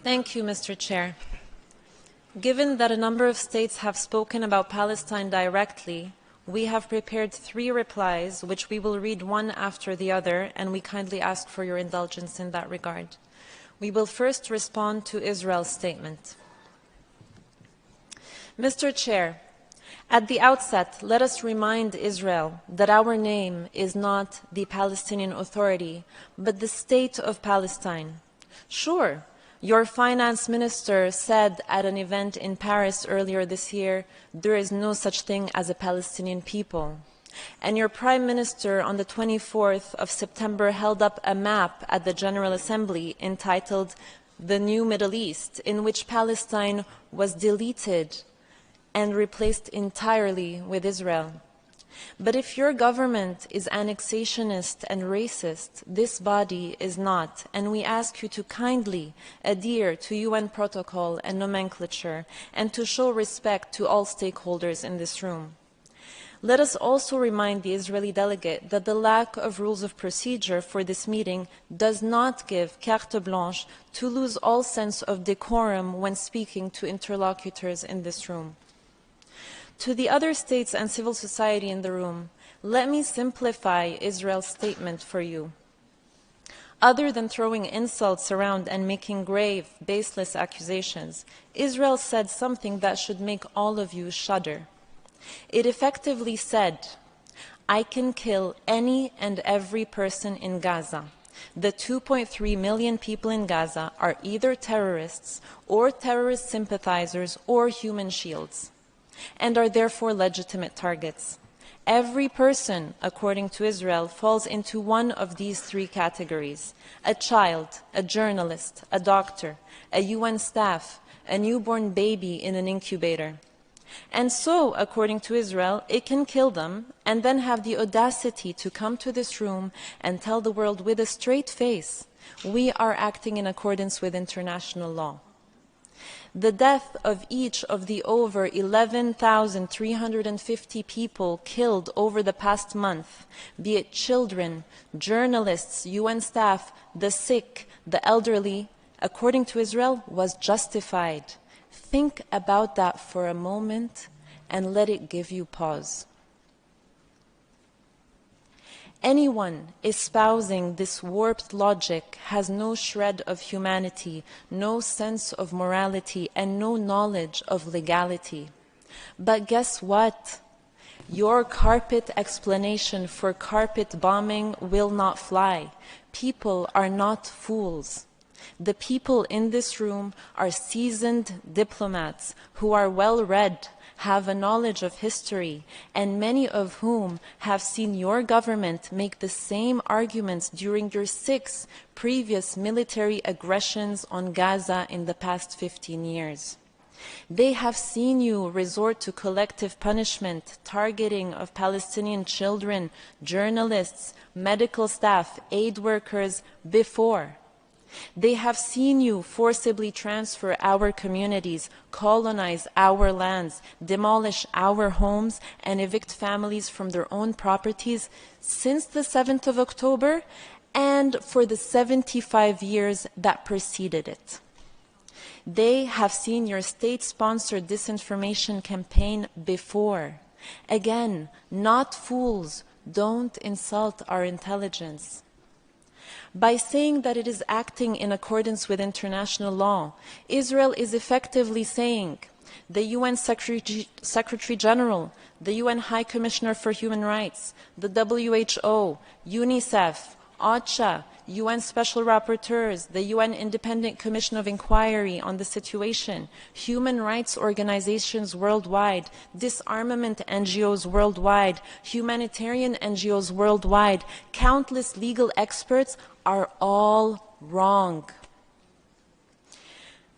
Thank you, Mr. Chair. Given that a number of states have spoken about Palestine directly, we have prepared 3 replies, which we will read one after the other, and we kindly ask for your indulgence in that regard. We will first respond to Israel's statement. Mr. Chair, at the outset, let us remind Israel that our name is not the Palestinian Authority, but the State of Palestine. Sure, your finance minister said at an event in Paris earlier this year, there is no such thing as a Palestinian people. And your prime minister on the 24th of September held up a map at the General Assembly entitled The New Middle East, in which Palestine was deleted and replaced entirely with Israel. But if your government is annexationist and racist, this body is not, and we ask you to kindly adhere to UN protocol and nomenclature and to show respect to all stakeholders in this room. Let us also remind the Israeli delegate that the lack of rules of procedure for this meeting does not give carte blanche to lose all sense of decorum when speaking to interlocutors in this room. To the other states and civil society in the room, let me simplify Israel's statement for you. Other than throwing insults around and making grave, baseless accusations, Israel said something that should make all of you shudder. It effectively said, I can kill any and every person in Gaza. The 2.3 million people in Gaza are either terrorists or terrorist sympathizers or human shields, and are therefore legitimate targets. Every person, according to Israel, falls into one of these 3 categories: a child, a journalist, a doctor, a UN staff, a newborn baby in an incubator. And so, according to Israel, it can kill them and then have the audacity to come to this room and tell the world with a straight face, we are acting in accordance with international law. The death of each of the over 11,350 people killed over the past month, be it children, journalists, UN staff, the sick, the elderly, according to Israel, was justified. Think about that for a moment and let it give you pause. Anyone espousing this warped logic has no shred of humanity, no sense of morality, and no knowledge of legality. But guess what? Your carpet explanation for carpet bombing will not fly. People are not fools. The people in this room are seasoned diplomats who are well-read, have a knowledge of history, and many of whom have seen your government make the same arguments during your 6 previous military aggressions on Gaza in the past 15 years. They have seen you resort to collective punishment, targeting of Palestinian children, journalists, medical staff, aid workers before. They have seen you forcibly transfer our communities, colonize our lands, demolish our homes, and evict families from their own properties since the 7th of October and for the 75 years that preceded it. They have seen your state-sponsored disinformation campaign before. Again, not fools, don't insult our intelligence. By saying that it is acting in accordance with international law, Israel is effectively saying the UN Secretary General, the UN High Commissioner for Human Rights, the WHO, UNICEF, OCHA, UN Special Rapporteurs, the UN Independent Commission of Inquiry on the Situation, human rights organizations worldwide, disarmament NGOs worldwide, humanitarian NGOs worldwide, countless legal experts are all wrong.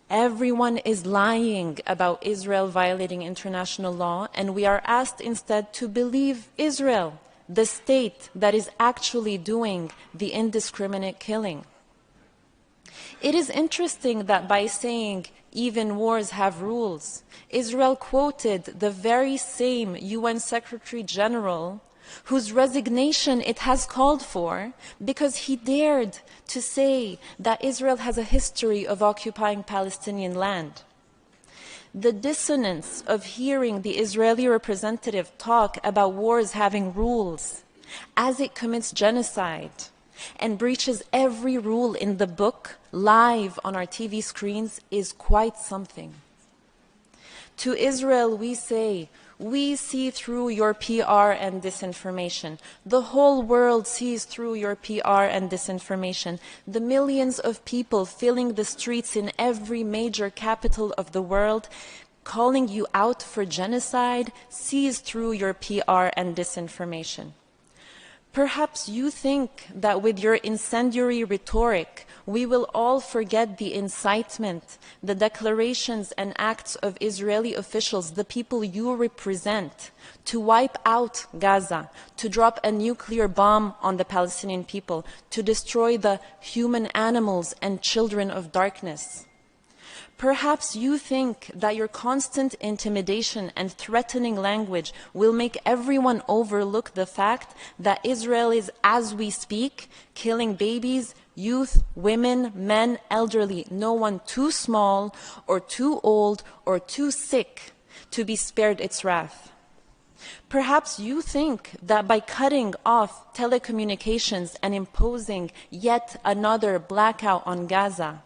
Everyone is lying about Israel violating international law, and we are asked instead to believe Israel, the state that is actually doing the indiscriminate killing. It is interesting that by saying even wars have rules, Israel quoted the very same UN Secretary General whose resignation it has called for because he dared to say that Israel has a history of occupying Palestinian land. The dissonance of hearing the Israeli representative talk about wars having rules as it commits genocide and breaches every rule in the book live on our TV screens is quite something. To Israel we say, we see through your PR and disinformation. The whole world sees through your PR and disinformation. The millions of people filling the streets in every major capital of the world, calling you out for genocide, sees through your PR and disinformation. Perhaps you think that with your incendiary rhetoric, we will all forget the incitement, the declarations and acts of Israeli officials, the people you represent, to wipe out Gaza, to drop a nuclear bomb on the Palestinian people, to destroy the human animals and children of darkness. Perhaps you think that your constant intimidation and threatening language will make everyone overlook the fact that Israel is, as we speak, killing babies, youth, women, men, elderly, no one too small or too old or too sick to be spared its wrath. Perhaps you think that by cutting off telecommunications and imposing yet another blackout on Gaza,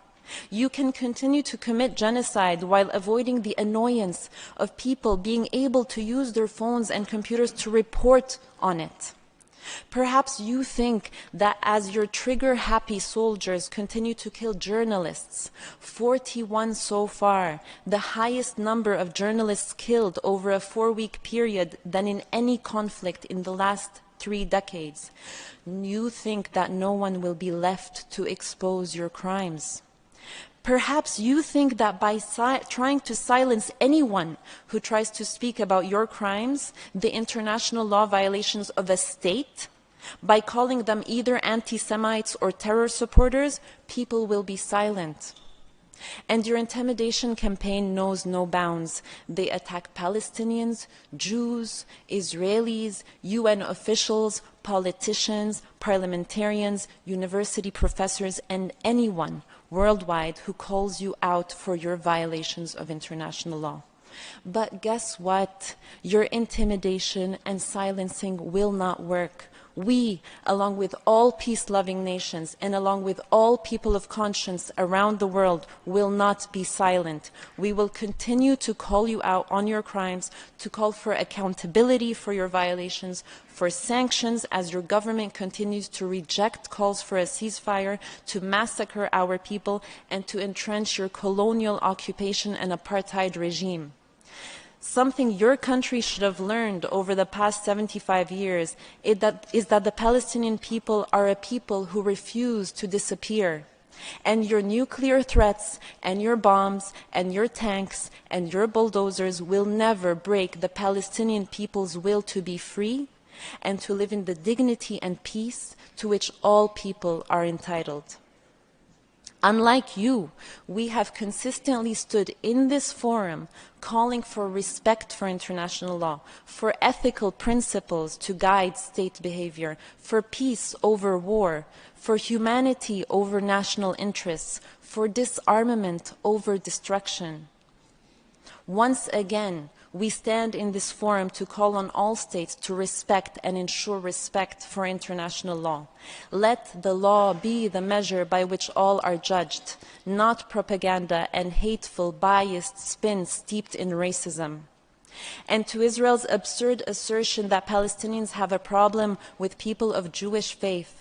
you can continue to commit genocide while avoiding the annoyance of people being able to use their phones and computers to report on it. Perhaps you think that as your trigger-happy soldiers continue to kill journalists, 41 so far, the highest number of journalists killed over a 4-week period than in any conflict in the last 3 decades, you think that no one will be left to expose your crimes. Perhaps you think that by trying to silence anyone who tries to speak about your crimes, the international law violations of a state, by calling them either anti-Semites or terror supporters, people will be silent. And your intimidation campaign knows no bounds. They attack Palestinians, Jews, Israelis, UN officials, politicians, parliamentarians, university professors, and anyone worldwide who calls you out for your violations of international law. But guess what? Your intimidation and silencing will not work. We, along with all peace-loving nations and along with all people of conscience around the world, will not be silent. We will continue to call you out on your crimes, to call for accountability for your violations, for sanctions as your government continues to reject calls for a ceasefire, to massacre our people, and to entrench your colonial occupation and apartheid regime. Something your country should have learned over the past 75 years is that the Palestinian people are a people who refuse to disappear. And your nuclear threats and your bombs and your tanks and your bulldozers will never break the Palestinian people's will to be free and to live in the dignity and peace to which all people are entitled. Unlike you, we have consistently stood in this forum calling for respect for international law, for ethical principles to guide state behavior, for peace over war, for humanity over national interests, for disarmament over destruction. Once again, we stand in this forum to call on all states to respect and ensure respect for international law. Let the law be the measure by which all are judged, not propaganda and hateful, biased spin steeped in racism. And to Israel's absurd assertion that Palestinians have a problem with people of Jewish faith,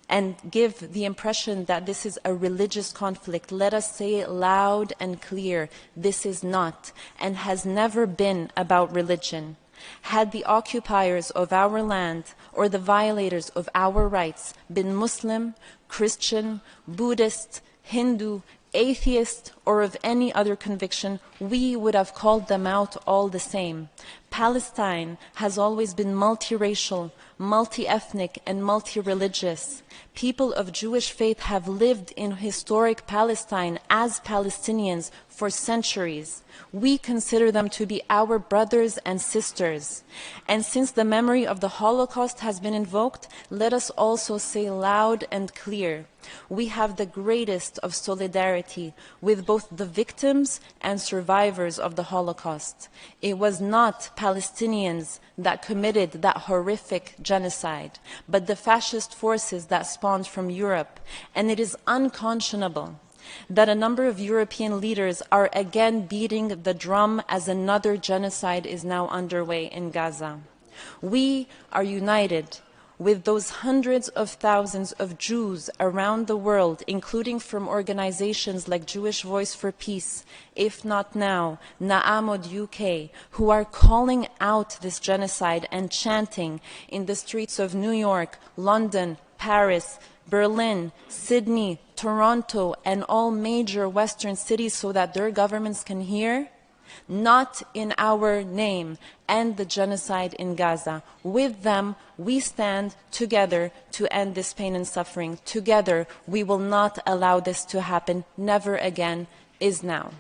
and give the impression that this is a religious conflict, let us say it loud and clear, this is not and has never been about religion. Had the occupiers of our land or the violators of our rights been Muslim, Christian, Buddhist, Hindu, atheist, or of any other conviction, we would have called them out all the same. Palestine has always been multiracial, multi-ethnic, and multi-religious. People of Jewish faith have lived in historic Palestine as Palestinians for centuries. We consider them to be our brothers and sisters. And since the memory of the Holocaust has been invoked, let us also say loud and clear, we have the greatest of solidarity with both the victims and survivors of the Holocaust. It was not Palestinians that committed that horrific genocide, but the fascist forces that spawned from Europe. And it is unconscionable that a number of European leaders are again beating the drum as another genocide is now underway in Gaza. We are united with those hundreds of thousands of Jews around the world, including from organizations like Jewish Voice for Peace, If Not Now, Na'amod UK, who are calling out this genocide and chanting in the streets of New York, London, Paris, Berlin, Sydney, Toronto, and all major Western cities so that their governments can hear. Not in our name, end the genocide in Gaza. With them, we stand together to end this pain and suffering. Together, we will not allow this to happen. Never again is now.